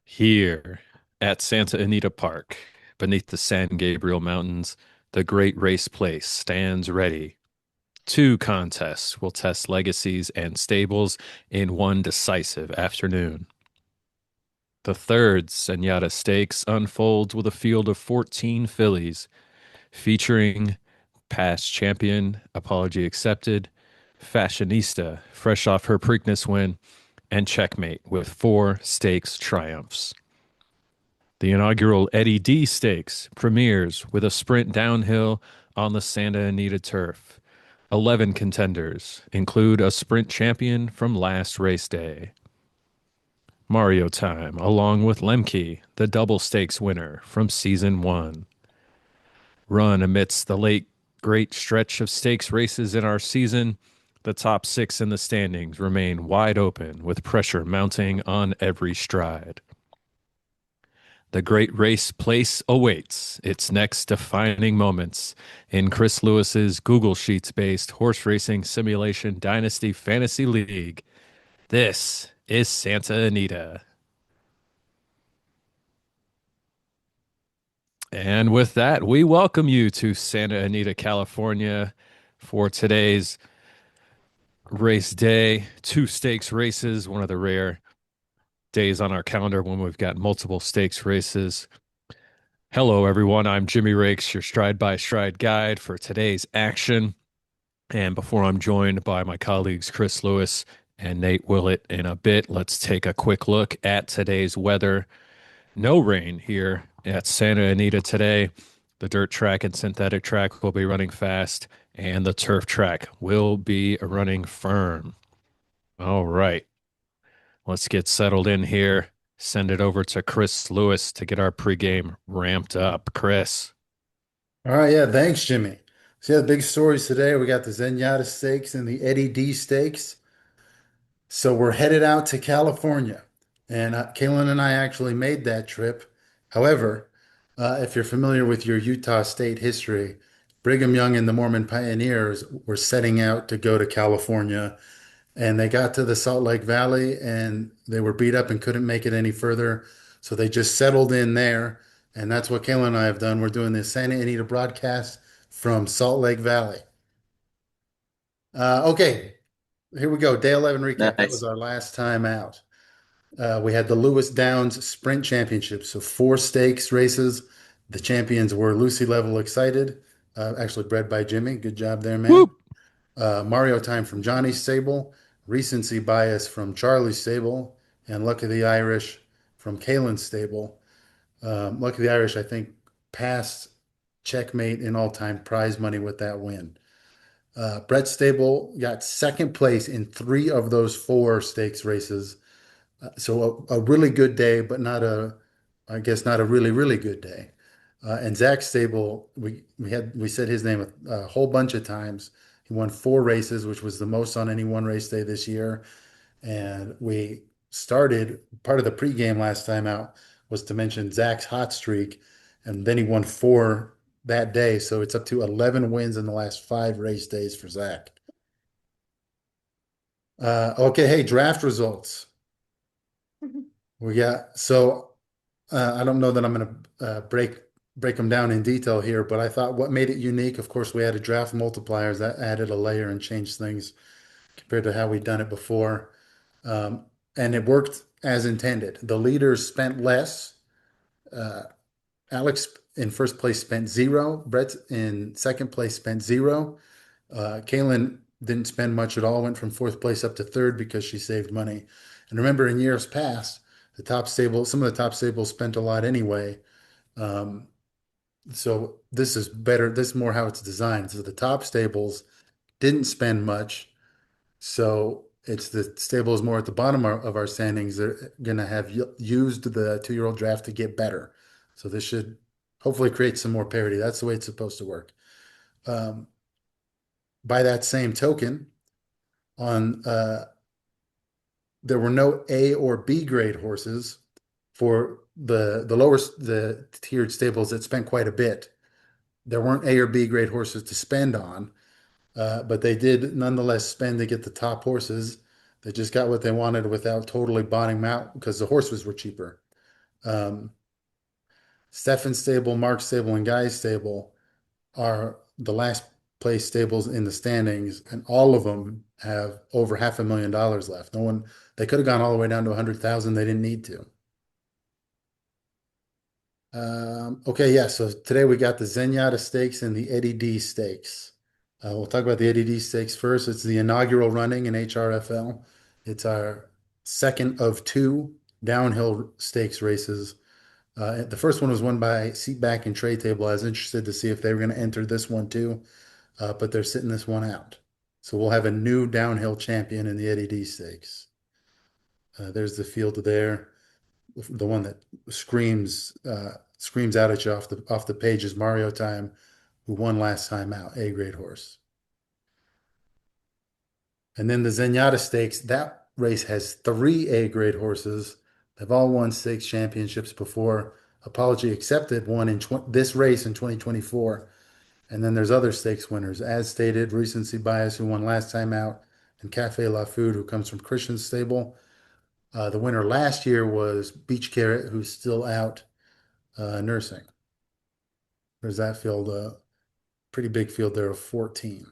Here at Santa Anita Park, beneath the San Gabriel Mountains, the great race place stands ready. Two contests will test legacies and stables in one decisive afternoon. The third Senora Stakes unfolds with a field of 14 fillies, featuring past champion, apology accepted, fashionista, fresh off her Preakness win, and checkmate with four stakes triumphs. The inaugural Eddie D Stakes premieres with a sprint downhill on the Santa Anita turf. 11 contenders include a sprint champion from last race day. Mario Time, along with Lemke, the double stakes winner from season one. Run amidst the late great stretch of stakes races in our season, the top six in the standings remain wide open with pressure mounting on every stride. The great race place awaits its next defining moments in Chris Lewis's Google Sheets based horse racing simulation Dynasty Fantasy League. This is Santa Anita. And with that, we welcome you to Santa Anita, California for today's race day. Two stakes races, one of the rare days on our calendar when we've got multiple stakes races. Hello, everyone. I'm Jimmy Rakes, your stride by stride guide for today's action. And before I'm joined by my colleagues Chris Lewis and Nate Willett in a bit, let's take a quick look at today's weather. No rain here at Santa Anita today. The dirt track and synthetic track will be running fast, and the turf track will be running firm. All right, let's get settled in here. Send it over to Chris Lewis to get our pregame ramped up. Chris. All right, yeah, thanks, Jimmy. So yeah, the big stories today. We got the Zenyatta Stakes and the Eddie D Stakes. So we're headed out to California, and Kaylin and I actually made that trip. However, if you're familiar with your Utah State history, Brigham Young and the Mormon Pioneers were setting out to go to California, and they got to the Salt Lake Valley, and they were beat up and couldn't make it any further. So they just settled in there, and that's what Kaylin and I have done. We're doing this Santa Anita broadcast from Salt Lake Valley. Okay, here we go. Day 11 recap. That was Nice. our last time out. We had the Lewis Downs Sprint Championship, so four stakes races. The champions were Lucy Level Excited, actually bred by Jimmy. Good job there, man. Whoop. Mario Time from Johnny's Stable, Recency Bias from Charlie's Stable, and Luck of the Irish from Kalen's Stable. Luck of the Irish, I think, passed checkmate in all-time prize money with that win. Brett Stable got second place in three of those four stakes races. So a really good day, but I guess not a really, really good day. And Zach Stable, we said his name a whole bunch of times. He won four races, which was the most on any one race day this year. And we started part of the pregame last time out was to mention Zach's hot streak, and then he won four that day. So it's up to 11 wins in the last five race days for Zach. Okay, hey, draft results. We got so I don't know that I'm going to break them down in detail here, but I thought what made it unique, of course, we had a draft multipliers that added a layer and changed things compared to how we'd done it before. Um, and it worked as intended. The leaders spent less. Uh, Alex in first place spent zero. Brett in second place spent zero. Kaylin didn't spend much at all, went from fourth place up to third because she saved money. And remember, in years past, some of the top stables spent a lot anyway. Um, so this is better. This is more how it's designed. So the top stables didn't spend much. So it's the stables more at the bottom of our standings. They're going to have used the 2-year-old draft to get better. So this should hopefully create some more parity. That's the way it's supposed to work. Um, by that same token, on there were no A or B grade horses for the tiered stables that spent quite a bit. There weren't A or B grade horses to spend on, but they did nonetheless spend to get the top horses. They just got what they wanted without totally bottoming out because the horses were cheaper. Um, Steffen's stable, Mark's stable, and Guy's stable are the last place stables in the standings, and all of them have over $500,000 left. No one, they could have gone all the way down to 100,000. They didn't need to. Okay, yeah. So today we got the Zenyatta Stakes and the Eddie D Stakes. We'll talk about the Eddie D Stakes first. It's the inaugural running in HRFL. It's our second of two downhill stakes races. The first one was won by Seatback and Tray Table. I was interested to see if they were going to enter this one too, but they're sitting this one out. So we'll have a new downhill champion in the Eddie D Stakes. There's the field there. The one that screams out at you off the page is Mario Time, who won last time out, A grade horse. And then the Zenyatta Stakes, that race has three A grade horses. They've all won stakes championships before. Apology accepted won in this race in 2024. And then there's other stakes winners, as stated, Recency Bias, who won last time out, and Cafe La Food, who comes from Christian Stable. The winner last year was Beach Carrot, who's still out nursing. There's that field, pretty big field there of 14.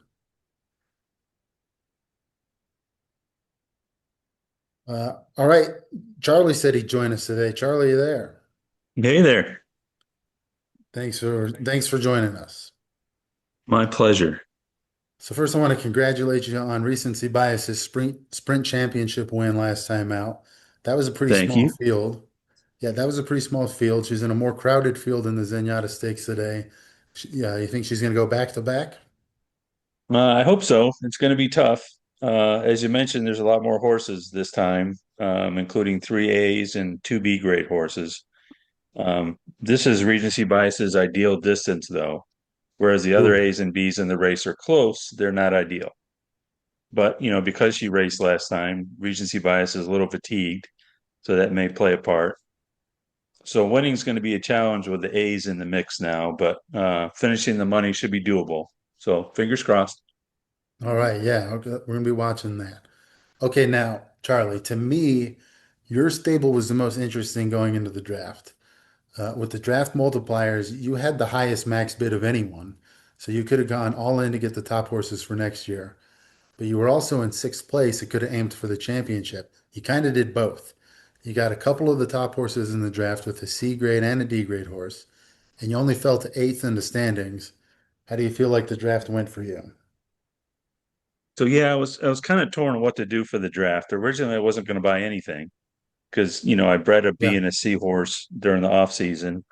All right. Charlie said he'd join us today. Charlie, you there? Hey there. Thanks for joining us. My pleasure. So first, I want to congratulate you on Recency Bias's sprint championship win last time out. That was a pretty Thank small you. field. Yeah, that was a pretty small field. She's in a more crowded field than the Zenyatta Stakes today. Yeah, you think she's going to go back to back? I hope so. It's going to be tough. As you mentioned, there's a lot more horses this time, including three A's and two B grade horses. This is Regency Bias's ideal distance, though, whereas the other Ooh. A's and B's in the race are close, they're not ideal. But, because she raced last time, Regency Bias is a little fatigued, so that may play a part. So winning is going to be a challenge with the A's in the mix now, but finishing the money should be doable. So fingers crossed. All right, yeah, okay, we're gonna be watching that. Okay, now, Charlie, to me, your stable was the most interesting going into the draft. With the draft multipliers, you had the highest max bid of anyone, so you could have gone all in to get the top horses for next year. But you were also in sixth place. It could have aimed for the championship. You kind of did both. You got a couple of the top horses in the draft with a C grade and a D grade horse, and you only fell to eighth in the standings. How do you feel like the draft went for you? So yeah, I was kind of torn on what to do for the draft. Originally, I wasn't going to buy anything because I bred a B Yeah. and a C horse during the off season.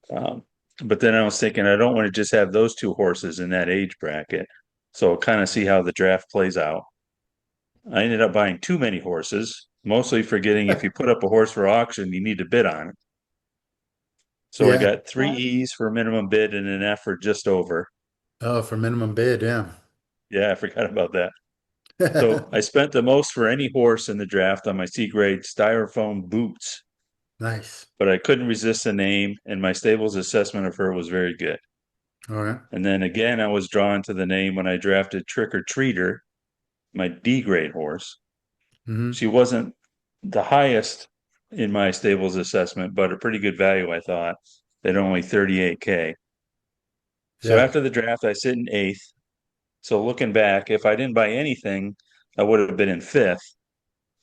Um, but then I was thinking I don't want to just have those two horses in that age bracket. So I'll kind of see how the draft plays out. I ended up buying too many horses, mostly forgetting if you put up a horse for auction, you need to bid on it. So I Yeah. got three E's for minimum bid and an F for just over. Oh, for minimum bid, yeah. Yeah, I forgot about that. So I spent the most for any horse in the draft on my C grade styrofoam boots, Nice. but I couldn't resist the name, and my stable's assessment of her was very good. All right. And then again, I was drawn to the name when I drafted Trick or Treater, my D grade horse. Hmm. She wasn't the highest in my stable's assessment, but a pretty good value, I thought, at only 38K. So Yeah. after the draft, I sit in eighth. So looking back, if I didn't buy anything, I would have been in fifth,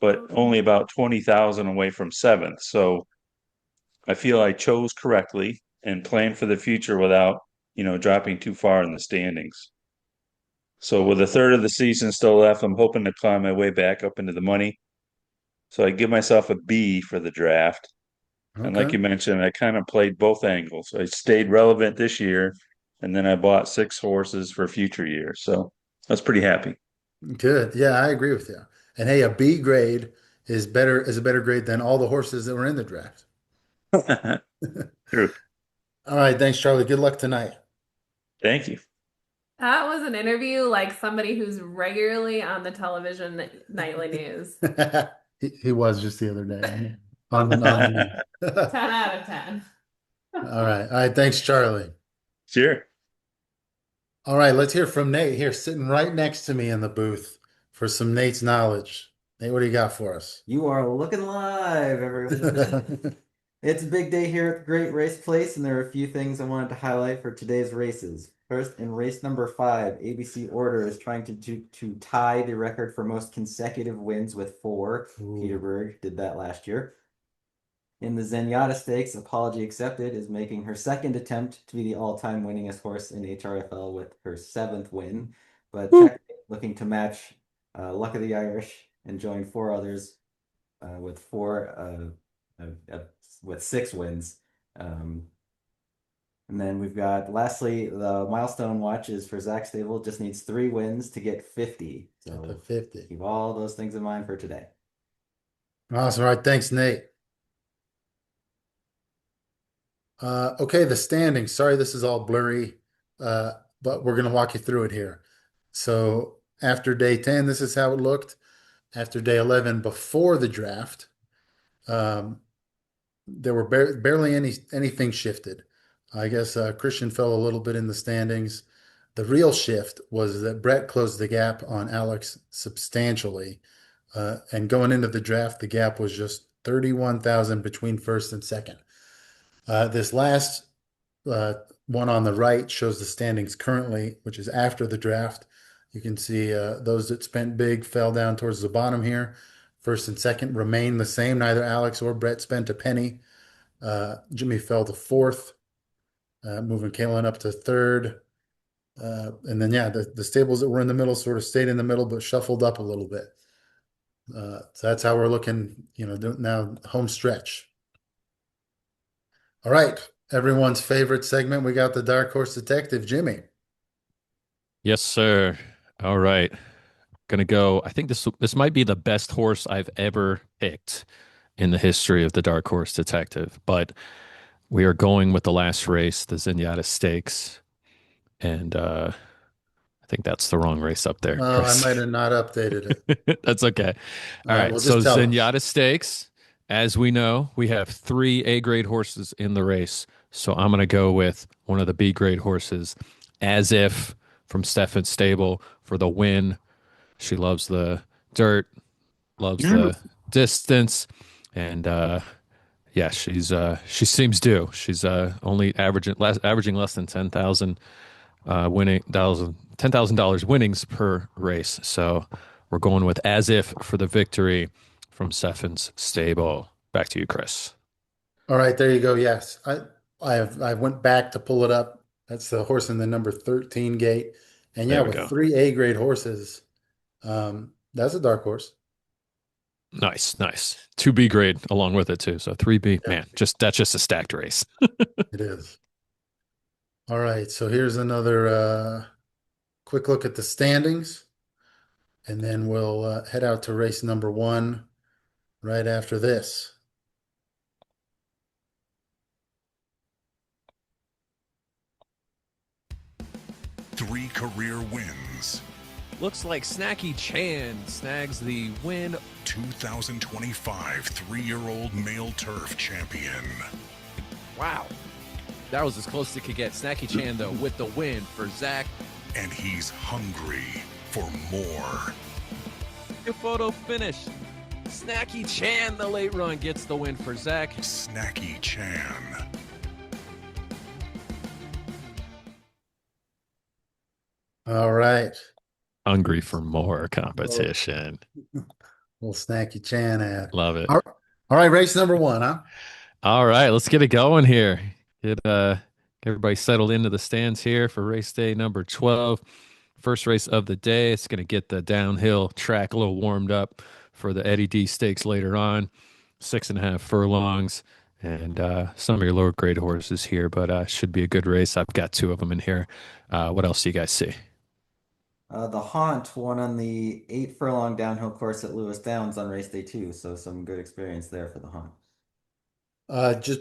but only about 20,000 away from seventh. So I feel I chose correctly and planned for the future without, dropping too far in the standings. So with a third of the season still left, I'm hoping to climb my way back up into the money. So I give myself a B for the draft. And like Okay. you mentioned, I kind of played both angles. I stayed relevant this year, and then I bought six horses for future years. So I was pretty happy. Good. Yeah, I agree with you. And hey, a B grade is a better grade than all the horses that were in the draft. True. All right, thanks, Charlie. Good luck tonight. Thank you. That was an interview like somebody who's regularly on the television nightly news. He was just the other day on 10 out of 10. All right. All right. Thanks, Charlie. Sure. All right. Let's hear from Nate here, sitting right next to me in the booth for some Nate's knowledge. Nate, what do you got for us? You are looking live, everyone. It's a big day here at the Great Race Place, and there are a few things I wanted to highlight for today's races. First, in race number 5, ABC Order is trying to tie the record for most consecutive wins with 4. Ooh. Peterberg did that last year. In the Zenyatta Stakes, Apology Accepted is making her second attempt to be the all-time winningest horse in HRFL with her 7th win. But Check looking to match Luck of the Irish and join 4 others with 6 wins. And then we've got, lastly, the milestone watch is for Zach Stable. Just needs 3 wins to get 50. At the So 50. keep all those things in mind for today. Awesome. All right. Thanks, Nate. Okay, the standings. Sorry, this is all blurry, but we're going to walk you through it here. So after day 10, this is how it looked. After day 11, before the draft, there were barely anything shifted. I guess Christian fell a little bit in the standings. The real shift was that Brett closed the gap on Alex substantially. And going into the draft, the gap was just 31,000 between first and second. This last one on the right shows the standings currently, which is after the draft. You can see those that spent big fell down towards the bottom here. First and second remain the same. Neither Alex or Brett spent a penny. Jimmy fell to fourth, moving Kalen up to third. And then, yeah, the stables that were in the middle sort of stayed in the middle, but shuffled up a little bit. So that's how we're looking, now home stretch. All right, everyone's favorite segment. We got the Dark Horse Detective, Jimmy. Yes, sir. All right. Gonna go. I think this might be the best horse I've ever picked in the history of the Dark Horse Detective, but we are going with the last race, the Zenyatta Stakes, and I think that's the wrong race up there, Oh, I Chris. might have not updated it. That's okay. All right. Well, So just tell us. Zenyatta Stakes, as we know, we have 3 A grade horses in the race. So I'm going to go with one of the B grade horses, As If from Steffen's stable for the win. She loves the dirt, loves the distance, and yeah, she seems due. She's only averaging less than 10,000 $10,000 winnings per race. So we're going with As If for the victory from Steffen's stable. Back to you, Chris. All right, there you go. Yes, I went back to pull it up. That's the horse in the number 13 gate, and yeah, There we with go. 3 A grade horses, that's a dark horse. Nice, nice. 2B grade along with it too. So 3B, Yeah. man, that's just a stacked race. It is. All right, so here's another quick look at the standings, and then we'll head out to race number 1 right after this. Three career wins. Looks like Snacky Chan snags the win. 2025 3-year-old male turf champion. Wow. That was as close as it could get. Snacky Chan, though, with the win for Zach. And he's hungry for more. The photo finish. Snacky Chan, the late run, gets the win for Zach. Snacky Chan. All right, Hungry for more competition. little Snacky Chan ad. Love it. All right, race number 1, huh? All right, let's get it going here. Get everybody settled into the stands here for race day number 12. First race of the day. It's going to get the downhill track a little warmed up for the Eddie D Stakes later on. 6.5 furlongs and some of your lower grade horses here, but should be a good race. I've got 2 of them in here. What else do you guys see? The Haunt won on the 8 furlong downhill course at Lewis Downs on race day 2, so some good experience there for the Haunt. Just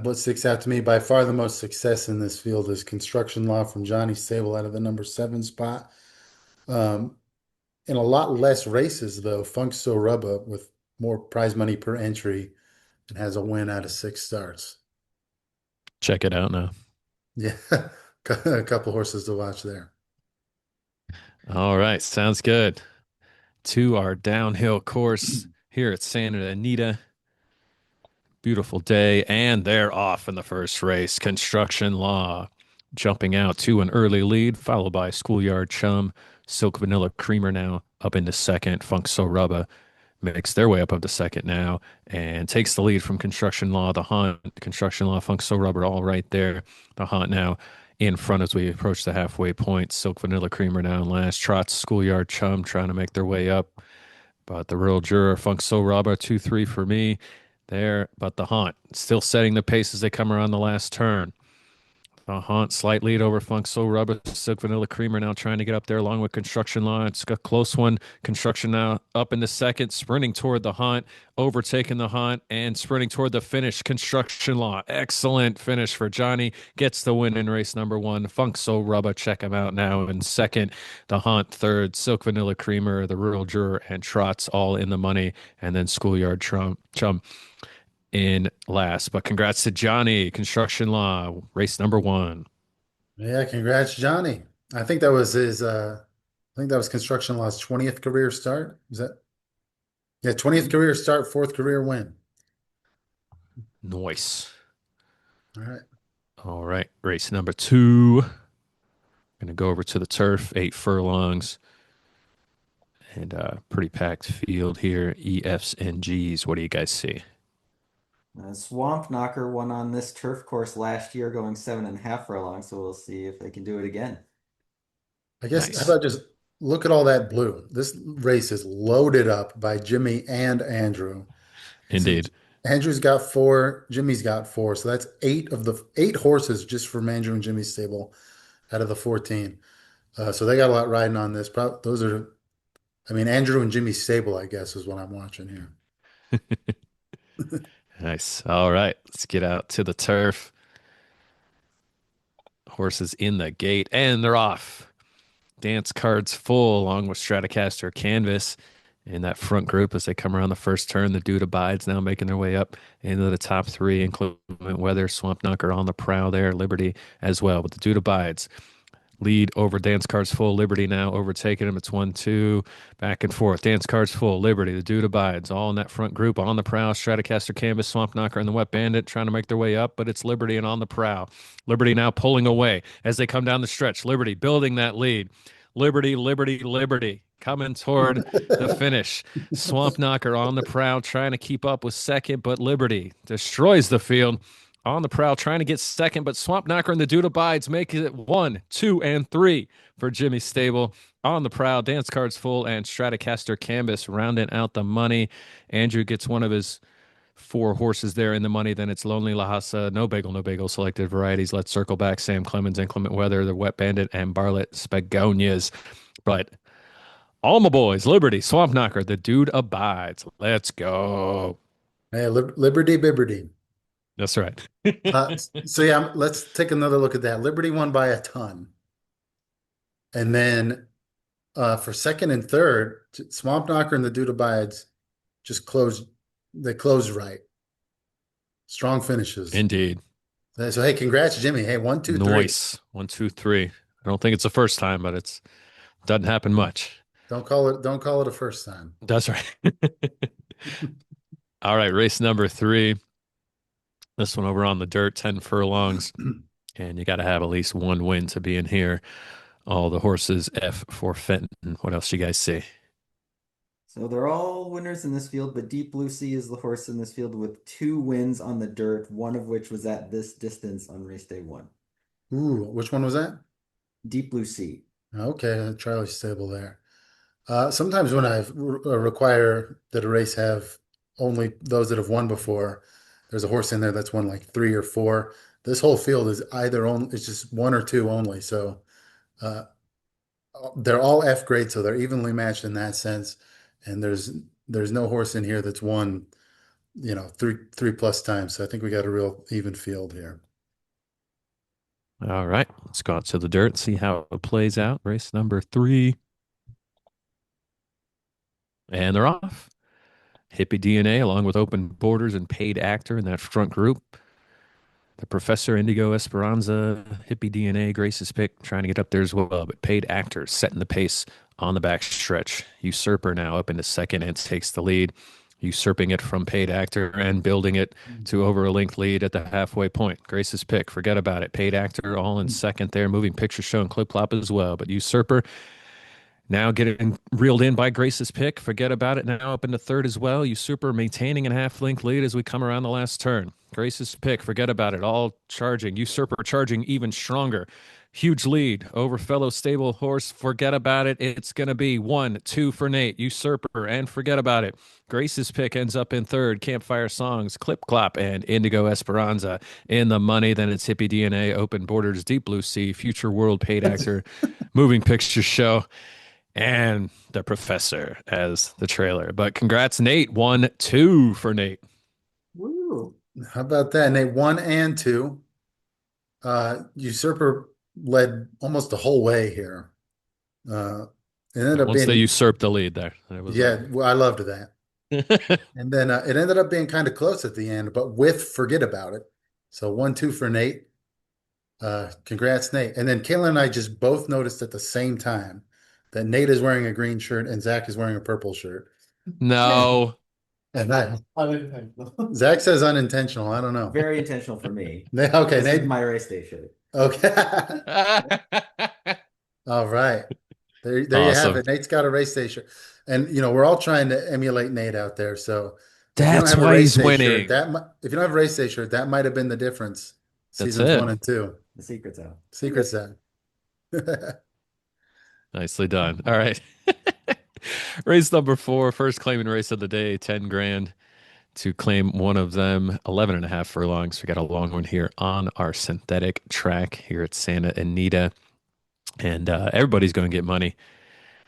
what sticks out to me by far the most success in this field is Construction Law from Johnny Stable out of the number 7 spot. In a lot less races though, Funk So Rubba with more prize money per entry and has a win out of 6 starts. Check it out now. Yeah, a couple horses to watch there. All right, sounds good. To our downhill course here at Santa Anita. Beautiful day, and they're off in the first race. Construction Law jumping out to an early lead, followed by Schoolyard Chum. Silk Vanilla Creamer now up into second. Funk So Rubba makes their way up to second now and takes the lead from Construction Law. The Haunt, Construction Law, Funk So Rubber all right there. The Haunt now in front as we approach the halfway point. Silk Vanilla Creamer now in last. Trots Schoolyard Chum trying to make their way up. But the Real Juror, Funk So Rubber, 2-3 for me there. But the Haunt still setting the pace as they come around the last turn. The Haunt slight lead over Funk So Rubber. Silk Vanilla Creamer now trying to get up there along with Construction Law. It's a close one. Construction now up into second, sprinting toward the Haunt, overtaking the Haunt, and sprinting toward the finish. Construction Law. Excellent finish for Johnny. Gets the win in race number 1. Funk So Rubber, check him out now in second. The Haunt third. Silk Vanilla Creamer, the Rural Juror, and Trots all in the money. And then Schoolyard Chum in last. But congrats to Johnny, Construction Law, race number 1. Yeah, congrats, Johnny. I think that was his I think that was Construction Law's 20th career start. Is that? Yeah, 20th career start, 4th career win. Nice. All right. All right, race number 2. Going to go over to the turf, 8 furlongs. And pretty packed field here. EFs and Gs. What do you guys see? Swamp Knocker won on this turf course last year, going 7.5 furlongs. So we'll see if they can do it again. I guess Nice. how about just look at all that blue? This race is loaded up by Jimmy and Andrew. Indeed. Andrew's got 4, Jimmy's got 4, so that's 8 of the 8 horses just from Andrew and Jimmy's stable out of the 14. So they got a lot riding on this. Those are, I mean, Andrew and Jimmy's stable, I guess, is what I'm watching here. Nice. All right, let's get out to the turf. Horses in the gate, and they're off. Dance cards full, along with Stratocaster Canvas in that front group as they come around the first turn. The Dude Abides now making their way up into the top 3, inclement weather. Swamp Knocker on the prow there. Liberty as well. But the Dude Abides lead over Dance Cards Full. Liberty now overtaking him. It's 1-2, back and forth. Dance Cards Full, Liberty, the Dude Abides, all in that front group, on the prow. Stratocaster Canvas, Swamp Knocker, and the Wet Bandit trying to make their way up, but it's Liberty and on the prow. Liberty now pulling away as they come down the stretch. Liberty building that lead. Liberty, Liberty, Liberty coming toward the finish. Swamp Knocker on the prow, trying to keep up with second, but Liberty destroys the field. On the prowl, trying to get second, but Swamp Knocker and the Dude Abides make it 1, 2, and 3 for Jimmy Stable. On the prowl, Dance Cards Full and Stratocaster Canvas rounding out the money. Andrew gets one of his 4 horses there in the money. Then it's Lonely Lhasa, No Bagel, Selected Varieties. Let's Circle Back, Sam Clemens, Inclement Weather, the Wet Bandit, and Bartlett Spagonias. But all my boys, Liberty, Swamp Knocker, the Dude Abides. Let's go. Hey, Liberty Bibberty. That's right. So yeah, let's take another look at that. Liberty won by a ton. And then for second and third, Swamp Knocker and the Dude Abides just closed right. Strong finishes. Indeed. So hey, congrats, Jimmy. Hey, 1, 2, 3. Nice. 1, 2, 3. I don't think it's the first time, but it doesn't happen much. Don't call it a first time. That's right. All right, race number 3. This one over on the dirt, 10 furlongs. And you got to have at least 1 win to be in here. All the horses F for Fenton. What else you guys see? So they're all winners in this field, but Deep Blue Sea is the horse in this field with 2 wins on the dirt, one of which was at this distance on race day 1. Ooh, which one was that? Deep Blue Sea. Okay, Charlie's stable there. Sometimes when I require that a race have only those that have won before, there's a horse in there that's won like 3 or 4. This whole field is it's just 1 or 2 only. So they're all F grade, so they're evenly matched in that sense. And there's no horse in here that's won, 3 plus times. So I think we got a real even field here. All right, let's go out to the dirt and see how it plays out. Race number 3. And they're off. Hippie DNA, along with Open Borders and Paid Actor in that front group. The Professor, Indigo Esperanza, Hippie DNA, Grace's Pick, trying to get up there as well. But Paid Actor setting the pace on the back stretch. Usurper now up into second and takes the lead. usurping it from Paid Actor and building it to over a length lead at the halfway point. Grace's Pick, forget about it. Paid Actor all in second there. Moving Picture Show and Clip Clop as well. But Usurper now getting reeled in by Grace's Pick. Forget about it. Now up into third as well. Usurper maintaining a half-length lead as we come around the last turn. Grace's Pick. Forget about it. All charging. Usurper charging even stronger. Huge lead over fellow stable horse. Forget about it. It's going to be 1-2 for Nate. Usurper and Forget About It. Grace's Pick ends up in third. Campfire Songs, Clip Clop, and Indigo Esperanza in the money. Then it's Hippie DNA, Open Borders, Deep Blue Sea, Future World Paid Actor, Moving Picture Show, and The Professor as the trailer. But congrats, Nate. 1-2 for Nate. Woo. How about that? Nate, 1 and 2. Usurper led almost the whole way here. It ended up Once being they usurped the lead there. It was yeah, well, I loved that. And then it ended up being kind of close at the end, but with Forget About It. So 1-2 for Nate. Congrats, Nate. And then Kayla and I just both noticed at the same time that Nate is wearing a green shirt and Zach is wearing a purple shirt. No. And Zach says unintentional. I don't know. Very intentional for me. Okay, This is Nate. my race day shirt. Okay. All right. There you have Awesome. it. Nate's got a race day shirt. And we're all trying to emulate Nate out there. So if you don't That's have a why race he's day winning. shirt, if you don't have a race day shirt, that might have been the difference. That's Seasons it. 1 and 2. The secret's out. Secret's out. Nicely done. All right. Race number 4, first claiming race of the day, 10 grand to claim one of them, 11 and a half furlongs. We got a long one here on our synthetic track here at Santa Anita. And everybody's going to get money.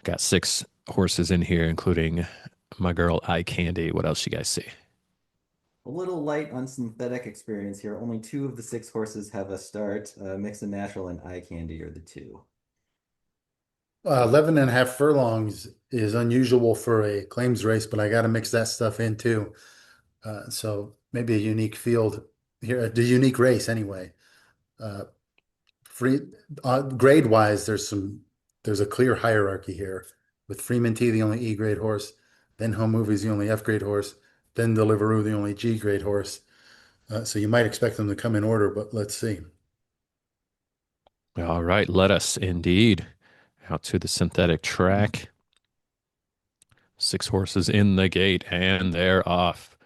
Got 6 horses in here, including my girl Eye Candy. What else you guys see? A little light on synthetic experience here. Only 2 of the 6 horses have a start. Mix and Natural and Eye Candy are the 2. 11 and a half furlongs is unusual for a claims race, but I got to mix that stuff in too. So maybe a unique field here, the unique race anyway. Grade wise, there's a clear hierarchy here with Freeman T, the only E grade horse, then Home Movies, the only F grade horse, then Deliveroo, the only G grade horse. So you might expect them to come in order, but let's see. All right, let us indeed out to the synthetic track. 6 horses in the gate, and they're off.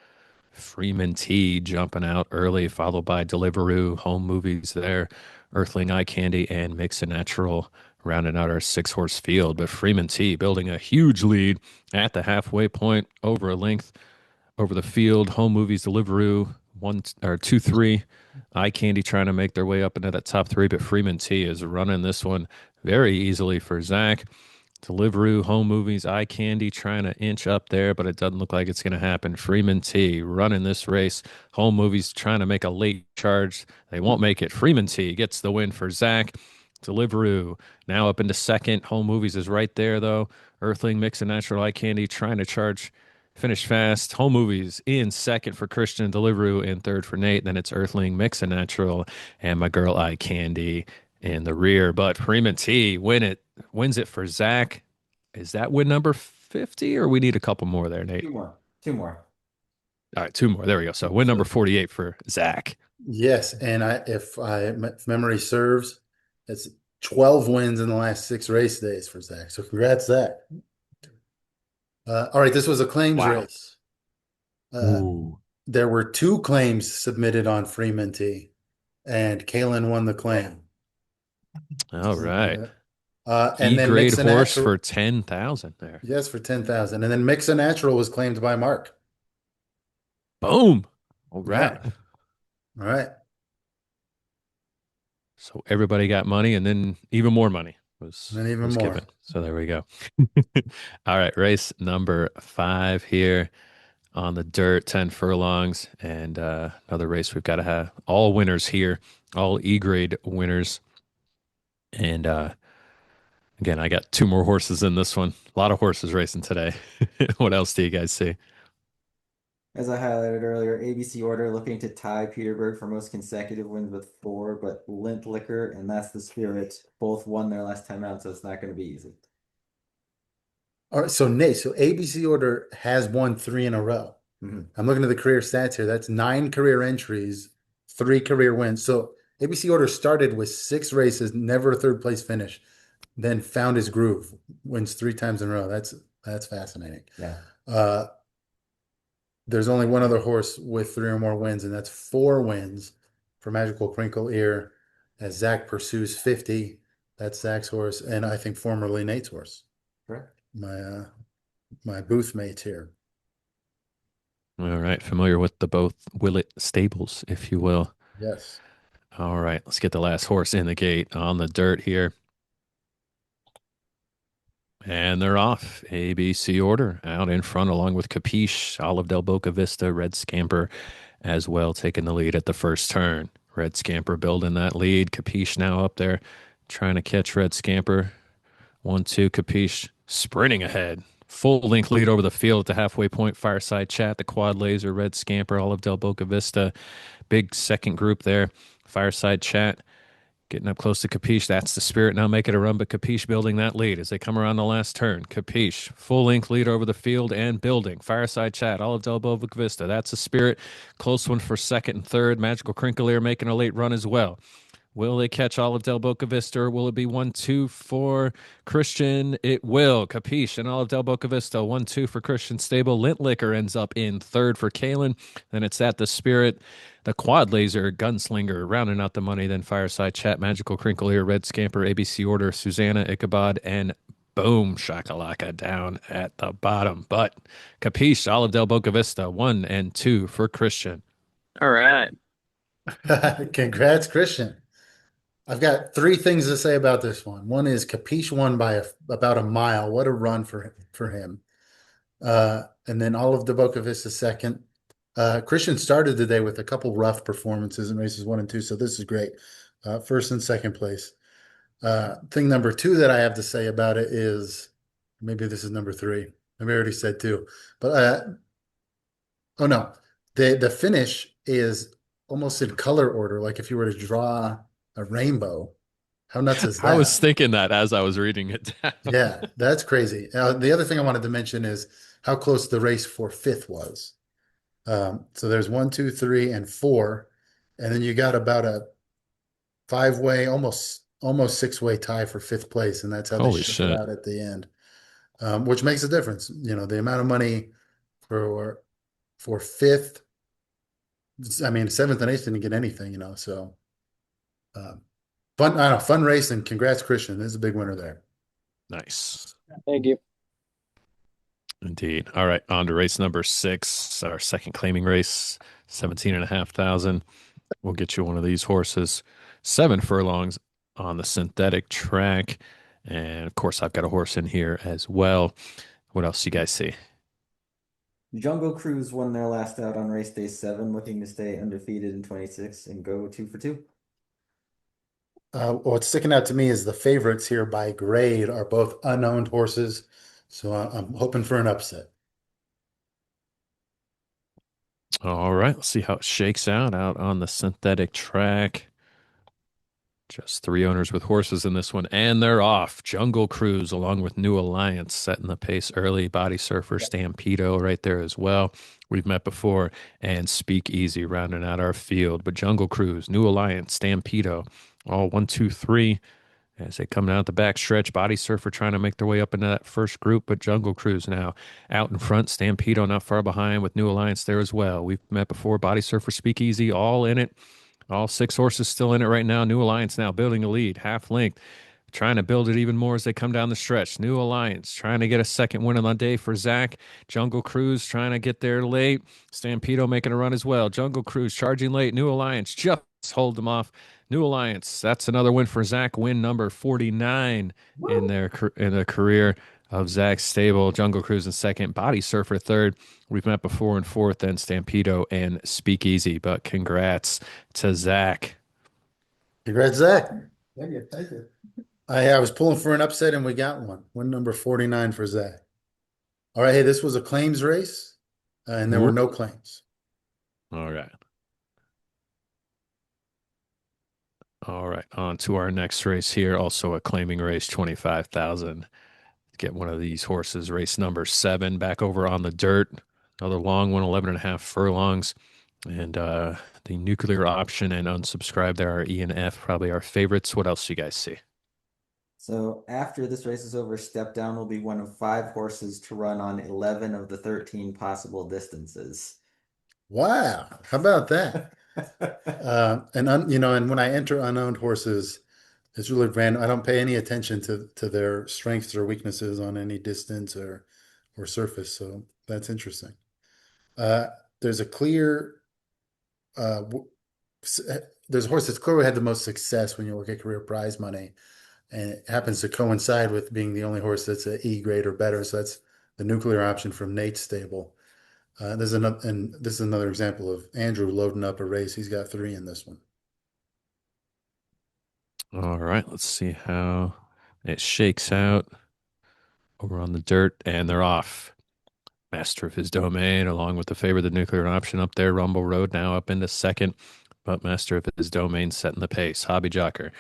Freeman T jumping out early, followed by Deliveroo, Home Movies there, Earthling, Eye Candy, and Mix and Natural rounding out our 6-horse field. But Freeman T building a huge lead at the halfway point over a length over the field. Home Movies, Deliveroo, 2-3. Eye Candy trying to make their way up into that top 3, but Freeman T is running this one very easily for Zach. Deliveroo, Home Movies, Eye Candy trying to inch up there, but it doesn't look like it's going to happen. Freeman T running this race. Home Movies trying to make a late charge. They won't make it. Freeman T gets the win for Zach. Deliveroo now up into second. Home Movies is right there, though. Earthling, Mix and Natural, Eye Candy trying to charge. Finish fast. Home Movies in second for Christian. Deliveroo in third for Nate. Then it's Earthling, Mix and Natural, and my girl Eye Candy in the rear. But Freeman T wins it for Zach. Is that win number 50, or we need a couple more there, Nate? 2 more. 2 more. All right, 2 more. There we go. So win number 48 for Zach. Yes, and if memory serves, it's 12 wins in the last 6 race days for Zach. So congrats, Zach. All right, this was a claims race. There were 2 claims submitted on Freeman T, and Kalen won the claim. All right. And then E-grade Mix and horse Natural, for 10,000 there. yes, for 10,000. And then Mix and Natural was claimed by Mark. Boom. All right. Yeah. All right. So everybody got money, and then even more money was And even was more. given. So there we go. All right, race number 5 here on the dirt, 10 furlongs, and another race we've got to have all winners here, all E-grade winners. And again, I got 2 more horses in this one. A lot of horses racing today. What else do you guys see? As I highlighted earlier, ABC Order looking to tie Peterburg for most consecutive wins with 4, but Lint Liquor and That's the Spirit both won their last time out, so it's not going to be easy. All right, so Nate, so ABC Order has won 3 in a row. Mhm. I'm looking at the career stats here. That's 9 career entries, 3 career wins. So ABC Order started with 6 races, never a third place finish, then found his groove, wins 3 times in a row. That's fascinating. Yeah. There's only one other horse with 3 or more wins, and that's 4 wins for Magical Crinkle Ear as Zach pursues 50. That's Zach's horse, and I think formerly Nate's horse. Correct. My booth mates here. All right, familiar with the both Willett stables, if you will. Yes. All right, let's get the last horse in the gate on the dirt here. And they're off. ABC Order out in front, along with Capiche, Olive del Boca Vista, Red Scamper as well, taking the lead at the first turn. Red Scamper building that lead. Capiche now up there trying to catch Red Scamper. 1-2, Capiche sprinting ahead. Full length lead over the field at the halfway point. Fireside Chat, the Quad Laser, Red Scamper, Olive del Boca Vista. Big second group there. Fireside Chat getting up close to Capiche. That's the Spirit now making a run, but Capiche building that lead as they come around the last turn. Capiche, full length lead over the field and building. Fireside Chat, Olive del Boca Vista. That's the Spirit. Close one for second and third. Magical Crinkle Ear making a late run as well. Will they catch Olive del Boca Vista, or will it be 1-2 for Christian? It will. Capiche and Olive del Boca Vista. 1-2 for Christian Stable. Lint Liquor ends up in third for Kalen. Then it's at the Spirit. The Quad Laser, Gunslinger, rounding out the money. Then Fireside Chat, Magical Crinkle Ear, Red Scamper, ABC Order, Susanna, Ichabod, and boom, shakalaka down at the bottom. But Capiche, Olive del Boca Vista, 1 and 2 for Christian. All right. Congrats, Christian. I've got 3 things to say about this one. One is Capiche won by about a mile. What a run for him. And then Olive del Boca Vista second. Christian started the day with a couple rough performances in races 1 and 2, so this is great. First and second place. Thing number 2 that I have to say about it is, maybe this is number 3. Maybe I already said 2, but oh no, the finish is almost in color order. Like if you were to draw a rainbow, how nuts is that? I was thinking that as I was reading it down. Yeah, that's crazy. The other thing I wanted to mention is how close the race for 5th was. So there's 1, 2, 3, and 4, and then you got about a 5-way, almost 6-way tie for 5th place, and that's how Holy they shook shit. it out at the end, which makes a difference. You know, the amount of money for 5th. I mean, 7th and 8th didn't get anything. You know, so fun. I don't know, fun race, and congrats, Christian. This is a big winner there. Nice. Thank you. Indeed. All right, on to race number 6, our second claiming race, 17,500. We'll get you one of these horses. 7 furlongs on the synthetic track. And of course, I've got a horse in here as well. What else you guys see? Jungle Cruise won their last out on race day 7, looking to stay undefeated in 26 and go 2 for 2. What's sticking out to me is the favorites here by grade are both unowned horses. So I'm hoping for an upset. All right, let's see how it shakes out on the synthetic track. Just 3 owners with horses in this one, and they're off. Jungle Cruise, along with New Alliance, setting the pace early. Body Surfer, Stampedo right there as well. We've met before, and Speak Easy rounding out our field. But Jungle Cruise, New Alliance, Stampedo, all 1, 2, 3. As they come down the back stretch, Body Surfer trying to make their way up into that first group, but Jungle Cruise now out in front. Stampedo not far behind with New Alliance there as well. We've met before. Body Surfer, Speakeasy, all in it. All 6 horses still in it right now. New Alliance now building a lead, half length, trying to build it even more as they come down the stretch. New Alliance trying to get a second win on the day for Zach. Jungle Cruise trying to get there late. Stampedo making a run as well. Jungle Cruise charging late. New Alliance just hold them off. New Alliance, that's another win for Zach. Win number 49 in the career of Zach's stable. Jungle Cruise in second. Body Surfer third. We've met before in fourth, then Stampedo and Speakeasy. But congrats to Zach. Congrats, Zach. Thank you. Thank you. I was pulling for an upset, and we got one. Win number 49 for Zach. All right. Hey, this was a claims race, and there were no claims. All right. All right, on to our next race here. Also a claiming race, 25,000. Get one of these horses, race number 7, back over on the dirt. Another long one, 11 and a half furlongs. And the nuclear option and unsubscribe there are E and F, probably our favorites. What else do you guys see? So after this race is over, Step Down will be one of 5 horses to run on 11 of the 13 possible distances. Wow. How about that? And when I enter unowned horses, it's really random. I don't pay any attention to their strengths or weaknesses on any distance or surface. So that's interesting. There's a clear there's a horse that's clearly had the most success when you look at career prize money, and it happens to coincide with being the only horse that's an E grade or better. So that's the nuclear option from Nate's stable. This is another example of Andrew loading up a race. He's got 3 in this one. All right, let's see how it shakes out over on the dirt, and they're off. Master of His Domain, along with the favorite, the nuclear option up there. Rumble Road now up into second, but Master of His Domain setting the pace. Hobby Jogger,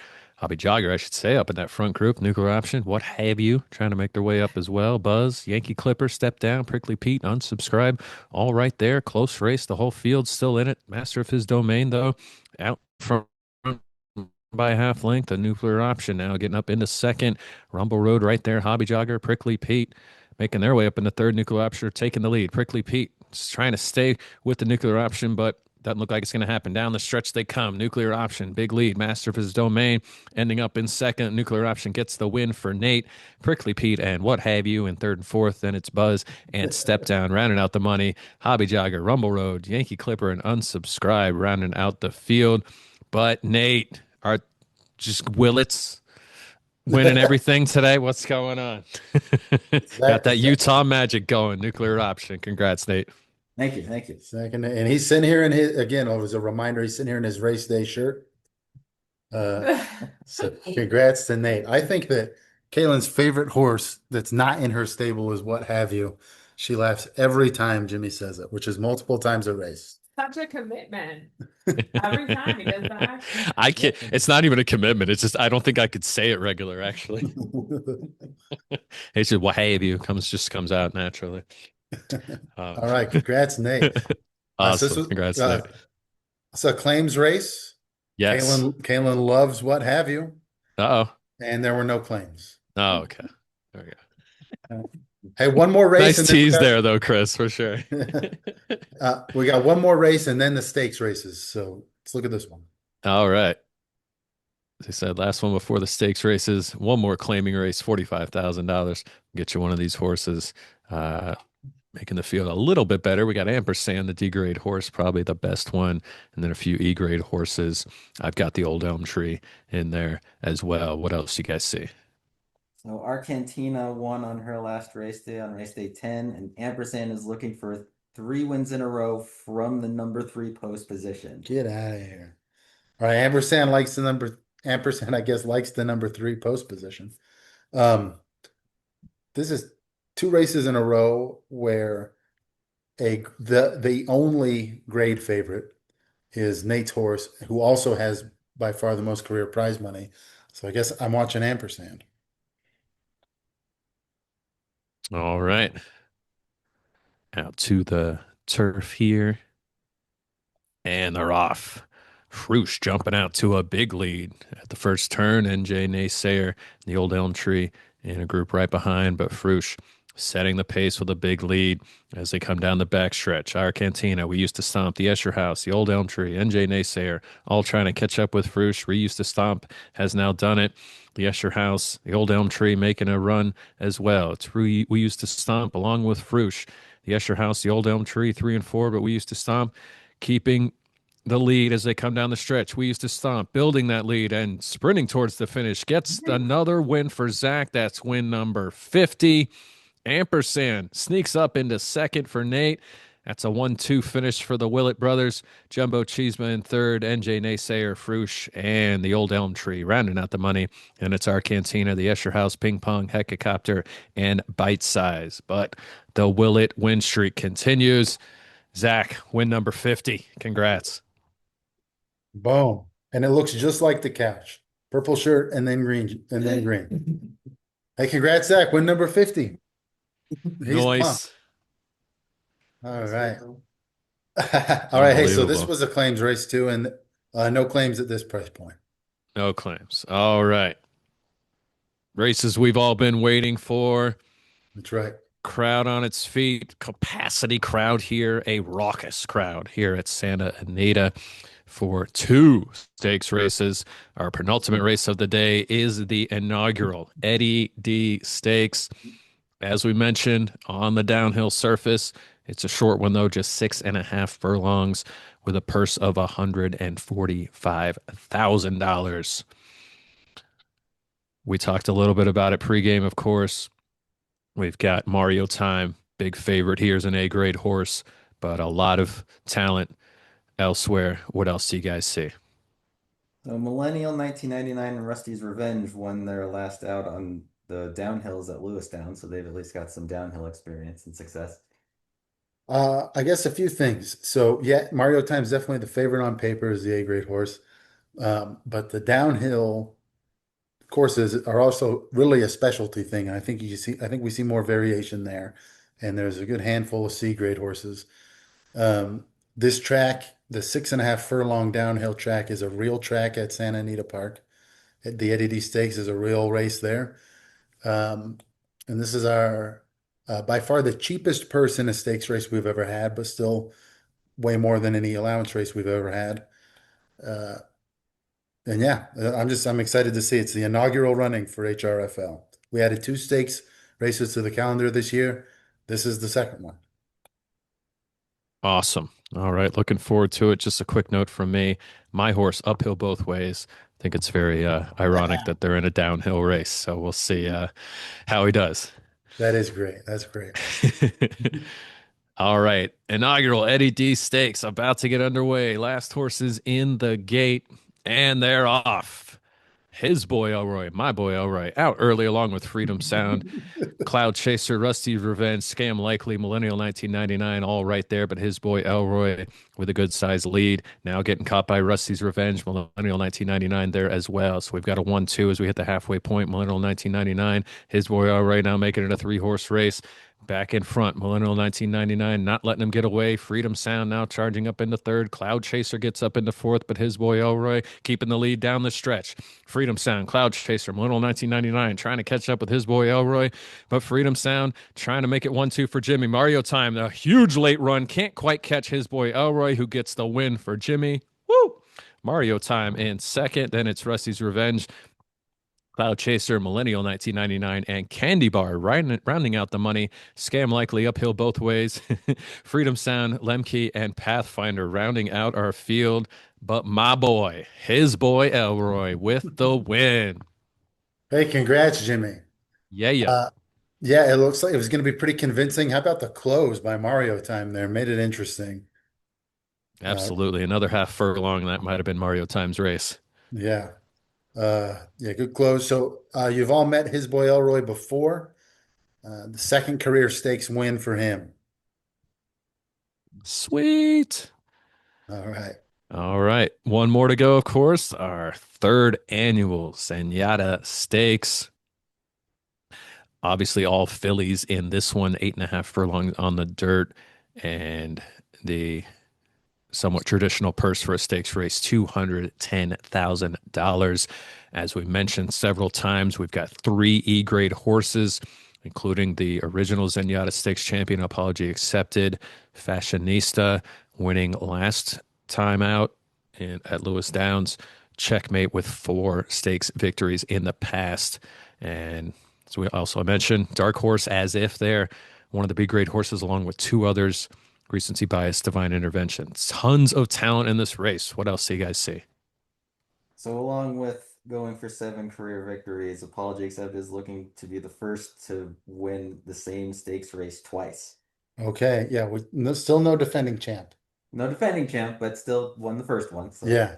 I should say, up in that front group. Nuclear option, what have you, trying to make their way up as well. Buzz, Yankee Clipper, Step Down, Prickly Pete, Unsubscribe, all right there. Close race, the whole field still in it. Master of His Domain, though, out from by a half length. A nuclear option now getting up into second. Rumble Road right there. Hobby Jogger, Prickly Pete making their way up in the third. Nuclear option taking the lead. Prickly Pete just trying to stay with the nuclear option, but doesn't look like it's going to happen. Down the stretch they come. Nuclear option, big lead. Master of His Domain ending up in second. Nuclear option gets the win for Nate. Prickly Pete and what have you in third and fourth. Then it's Buzz and Step Down rounding out the money. Hobby Jogger, Rumble Road, Yankee Clipper, and Unsubscribe rounding out the field. But Nate, are just Willets winning everything today? What's going on? Got that Utah magic going. Nuclear option. Congrats, Nate. Thank you. Thank you. Second, and he's sitting here in his, again, it was a reminder, he's sitting here in his race day shirt. So congrats to Nate. I think that Kaylin's favorite horse that's not in her stable is What Have You. She laughs every time Jimmy says it, which is multiple times a race. Such a commitment. Every time he does that. I can't. It's not even a commitment. It's just I don't think I could say it regular. Actually, it's just what have you comes out naturally. All right, congrats, Nate. Awesome. Congrats, Nate. It's a claims race. Yes. Kaylin loves What Have You. Uh-oh. And there were no claims. Oh, okay. There we go. Hey, one more race. Nice tease there, though, Chris, for sure. We got one more race and then the stakes races. So let's look at this one. All right. As I said, last one before the stakes races. One more claiming race, $45,000. Get you one of these horses, making the field a little bit better. We got Ampersand, the D grade horse, probably the best one, and then a few E grade horses. I've got the Old Elm Tree in there as well. What else do you guys see? So Argentina won on her last race day on race day 10, and Ampersand is looking for 3 wins in a row from the number 3 post position. Get out of here. All right, Ampersand, I guess, likes the number 3 post position. This is 2 races in a row where the only grade favorite is Nate's horse, who also has by far the most career prize money. So I guess I'm watching Ampersand. All right. Out to the turf here. And they're off. Frush jumping out to a big lead at the first turn. NJ Naysayer, the Old Elm Tree, in a group right behind. But Frush setting the pace with a big lead as they come down the backstretch. Argentina, We Used to Stomp, the Escher House, the Old Elm Tree, NJ Naysayer, all trying to catch up with Frush. We Used to Stomp has now done it. The Escher House, the Old Elm Tree making a run as well. It's We Used to Stomp along with Frush. The Escher House, the Old Elm Tree, 3 and 4, but We Used to Stomp keeping the lead as they come down the stretch. We Used to Stomp, building that lead and sprinting towards the finish. Gets another win for Zach. That's win number 50. Ampersand sneaks up into second for Nate. That's a 1-2 finish for the Willett brothers. Jumbo Cheeseman in third, NJ Naysayer, Frush, and the Old Elm Tree rounding out the money. And it's Argentina, the Escher House, Ping Pong, Hecacopter, and Bite Size. But the Willett win streak continues. Zach, win number 50. Congrats. Boom. And it looks just like the couch. Purple shirt and then green and then green. Hey, congrats, Zach. Win number 50. He's Nice. All right. All right. Hey, so this Unbelievable. was a claims race too, and no claims at this price point. No claims. All right. Races we've all been waiting for. That's right. Crowd on its feet, capacity crowd here, a raucous crowd here at Santa Anita for two stakes races. Our penultimate race of the day is the inaugural Eddie D Stakes. As we mentioned, on the downhill surface, it's a short one though, just 6.5 furlongs with a purse of $145,000. We talked a little bit about it pregame, of course. We've got Mario Time, big favorite here is an A grade horse, but a lot of talent elsewhere. What else do you guys see? So Millennial 1999 and Rusty's Revenge won their last out on the downhills at Lewistown, so they've at least got some downhill experience and success. I guess a few things. So yeah, Mario Time's definitely the favorite on paper is the A grade horse. But the downhill courses are also really a specialty thing. And I think we see more variation there. And there's a good handful of C grade horses. This track, the 6.5 furlong downhill track, is a real track at Santa Anita Park. The Eddie D Stakes is a real race there. Um, and this is our by far the cheapest purse in a stakes race we've ever had, but still way more than any allowance race we've ever had. Uh, and yeah, I'm excited to see it's the inaugural running for HRFL. We added two stakes races to the calendar this year. This is the second one. Awesome. All right, looking forward to it. Just a quick note from me. My horse uphill both ways. I think it's very ironic that they're in a downhill race. So we'll see how he does. That is great. That's great. All right. Inaugural Eddie D Stakes about to get underway. Last horses in the gate, and they're off. His boy Elroy, my boy Elroy, out early along with Freedom Sound, Cloud Chaser, Rusty's Revenge, Scam Likely, Millennial 1999, all right there. But his boy Elroy with a good size lead. Now getting caught by Rusty's Revenge, Millennial 1999 there as well. So we've got a 1-2 as we hit the halfway point. Millennial 1999, his boy Elroy now making it a 3-horse race. Back in front, Millennial 1999, not letting him get away. Freedom Sound now charging up into third. Cloud Chaser gets up into fourth, but his boy Elroy keeping the lead down the stretch. Freedom Sound, Cloud Chaser, Millennial 1999 trying to catch up with his boy Elroy, but Freedom Sound trying to make it 1-2 for Jimmy. Mario Time, a huge late run, can't quite catch his boy Elroy, who gets the win for Jimmy. Woo! Mario Time in second. Then it's Rusty's Revenge, Cloud Chaser, Millennial 1999, and Candy Bar rounding out the money. Scam Likely uphill both ways. Freedom Sound, Lemke, and Pathfinder rounding out our field. But my boy, his boy Elroy with the win. Hey, congrats, Jimmy. Yeah, yeah. Yeah, it looks like it was going to be pretty convincing. How about the close by Mario Time there? Made it interesting. Uh, Absolutely. Another half furlong. That might have been Mario Time's race. yeah. Yeah, good close. So you've all met his boy Elroy before. The second career stakes win for him. Sweet. All right. All right. One more to go, of course. Our third annual Zenyatta Stakes. Obviously, all fillies in this one, 8.5 furlongs on the dirt, and the somewhat traditional purse for a stakes race, $210,000. As we mentioned several times, we've got 3 E grade horses, including the original Zenyatta Stakes champion, Apology Accepted, Fashionista, winning last time out at Lewis Downs, checkmate with 4 stakes victories in the past. And as we also mentioned, Dark Horse, As If they're one of the big grade horses, along with 2 others, Recency Bias, Divine Intervention. Tons of talent in this race. What else do you guys see? So along with going for 7 career victories, Apology Accepted is looking to be the first to win the same stakes race twice. Okay. Yeah. Still no defending champ. No defending champ, but still won the first one. So. Yeah.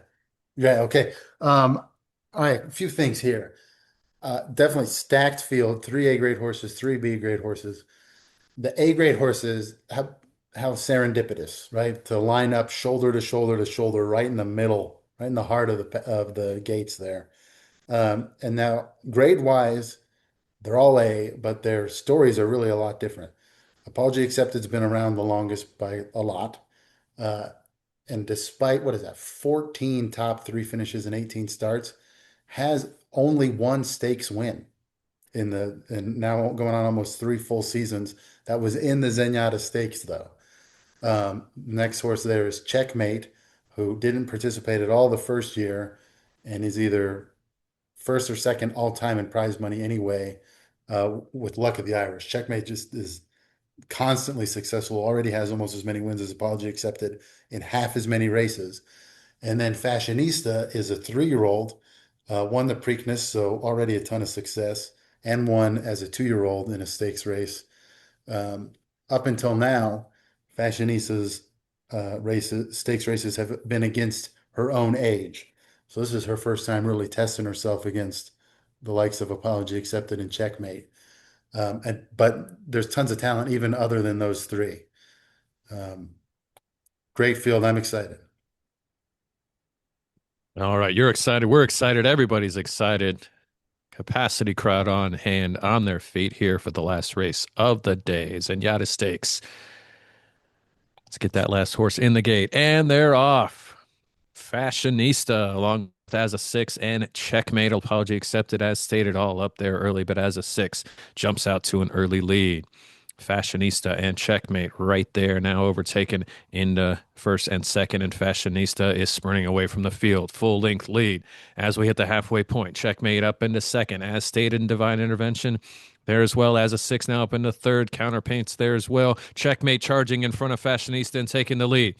Yeah. Okay. All right. A few things here. Definitely stacked field, 3 A grade horses, 3 B grade horses. The A grade horses, how serendipitous, right? To line up shoulder to shoulder to shoulder, right in the middle, right in the heart of the gates there. And now grade wise, they're all A, but their stories are really a lot different. Apology Accepted's been around the longest by a lot. Uh, and despite, what is that, 14 top three finishes and 18 starts, has only one stakes win and now going on almost three full seasons. That was in the Zenyatta Stakes, though. Next horse there is Checkmate, who didn't participate at all the first year and is either first or second all time in prize money anyway, with Luck of the Irish. Checkmate just is constantly successful, already has almost as many wins as Apology Accepted in half as many races. And then Fashionista is a 3-year-old, won the Preakness, so already a ton of success, and won as a 2-year-old in a stakes race. Up until now, Fashionista's stakes races have been against her own age. So this is her first time really testing herself against the likes of Apology Accepted and Checkmate. But there's tons of talent even other than those three. Great field. I'm excited. All right, you're excited. We're excited. Everybody's excited. Capacity crowd on hand, on their feet here for the last race of the day. Zenyatta Stakes. Let's get that last horse in the gate, and they're off. Fashionista along with As a 6 and Checkmate. Apology Accepted, as stated, all up there early, but As a 6 jumps out to an early lead. Fashionista and Checkmate right there, now overtaken into first and second, and Fashionista is sprinting away from the field. Full length lead as we hit the halfway point. Checkmate up into second, as stated in Divine Intervention. There as well. As a 6 now up into third. Counterpaints there as well. Checkmate charging in front of Fashionista and taking the lead.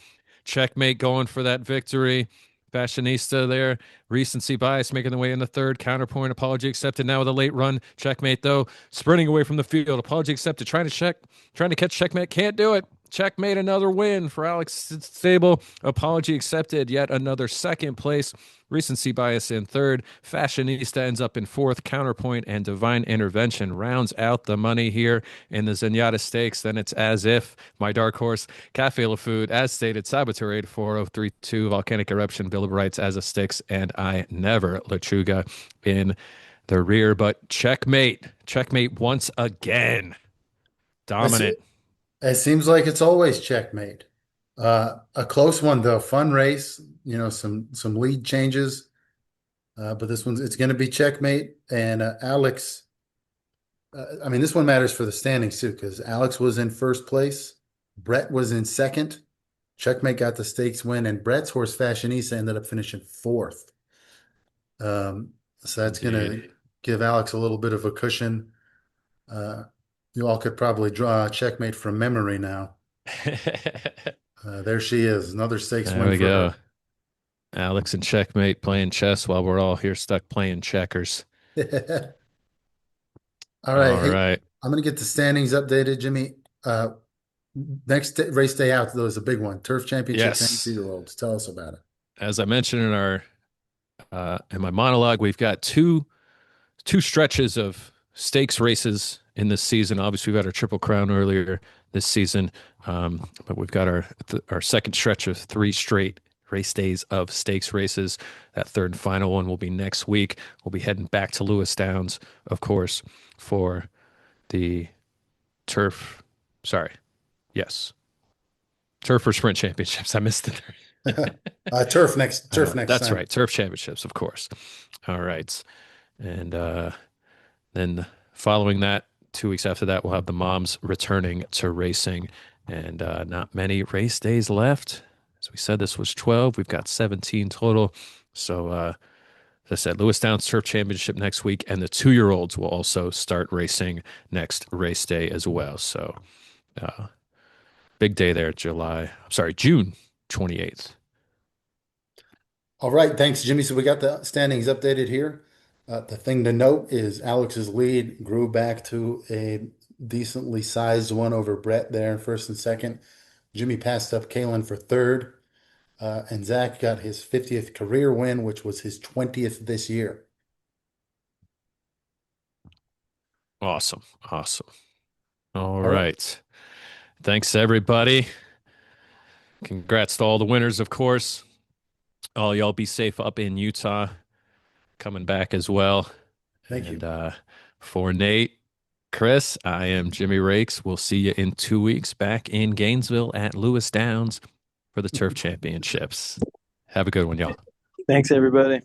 Checkmate going for that victory. Fashionista there. Recency bias making the way in the third. Counterpoint. Apology Accepted now with a late run. Checkmate though sprinting away from the field. Apology Accepted trying to catch Checkmate. Can't do it. Checkmate, another win for Alex Stable. Apology Accepted, yet another second place. Recency bias in third. Fashionista ends up in fourth. Counterpoint and Divine Intervention rounds out the money here in the Zenyatta Stakes. Then it's As If, my dark horse, Cafe La Food, as stated, Saboteur 84032, Volcanic Eruption, Bill of Rights, As a 6, and I Never, Lechuga in the rear. But Checkmate once again. Dominant. It seems like it's always Checkmate. A close one though, fun race. Some lead changes, but it's going to be Checkmate and Alex. I mean, this one matters for the standings too because Alex was in first place, Brett was in second. Checkmate got the stakes win, and Brett's horse Fashionista ended up finishing fourth. So that's going to give Alex a little bit of a cushion. You all could probably draw a Checkmate from memory now. There she is, another stakes There win we for go. her. Alex and Checkmate playing chess while we're all here stuck playing checkers. All right. All Hey, right. I'm going to get the standings updated, Jimmy. Next race day out, though, is a big one. Turf Championship, Yes. 22-year-olds. Tell us about it. As I mentioned in my monologue, we've got two stretches of stakes races in this season. Obviously, we got our Triple Crown earlier this season, but we've got our second stretch of 3 straight race days of stakes races. That third and final one will be next week. We'll be heading back to Lewis Downs, of course, for the turf. Sorry. Yes. Turf or sprint championships. I missed it. Turf next That's time. right. Turf championships, of course. All right. And then following that, 2 weeks after that, we'll have the moms returning to racing. And not many race days left. As we said, this was 12. We've got 17 total. So, as I said, Lewis Downs Turf Championship next week, and the 2-year-olds will also start racing next race day as well. So, big day there, June 28th. All right. Thanks, Jimmy. So we got the standings updated here. The thing to note is Alex's lead grew back to a decently sized one over Brett there in first and second. Jimmy passed up Kalen for third. And Zach got his 50th career win, which was his 20th this year. Awesome. All right. Thanks, everybody. Congrats to all the winners, of course. All y'all be safe up in Utah. Coming back as well. Thank you. And for Nate, Chris. I am Jimmy Rakes. We'll see you in 2 weeks back in Gainesville at Lewis Downs for the Turf Championships. Have a good one, y'all. Thanks, everybody.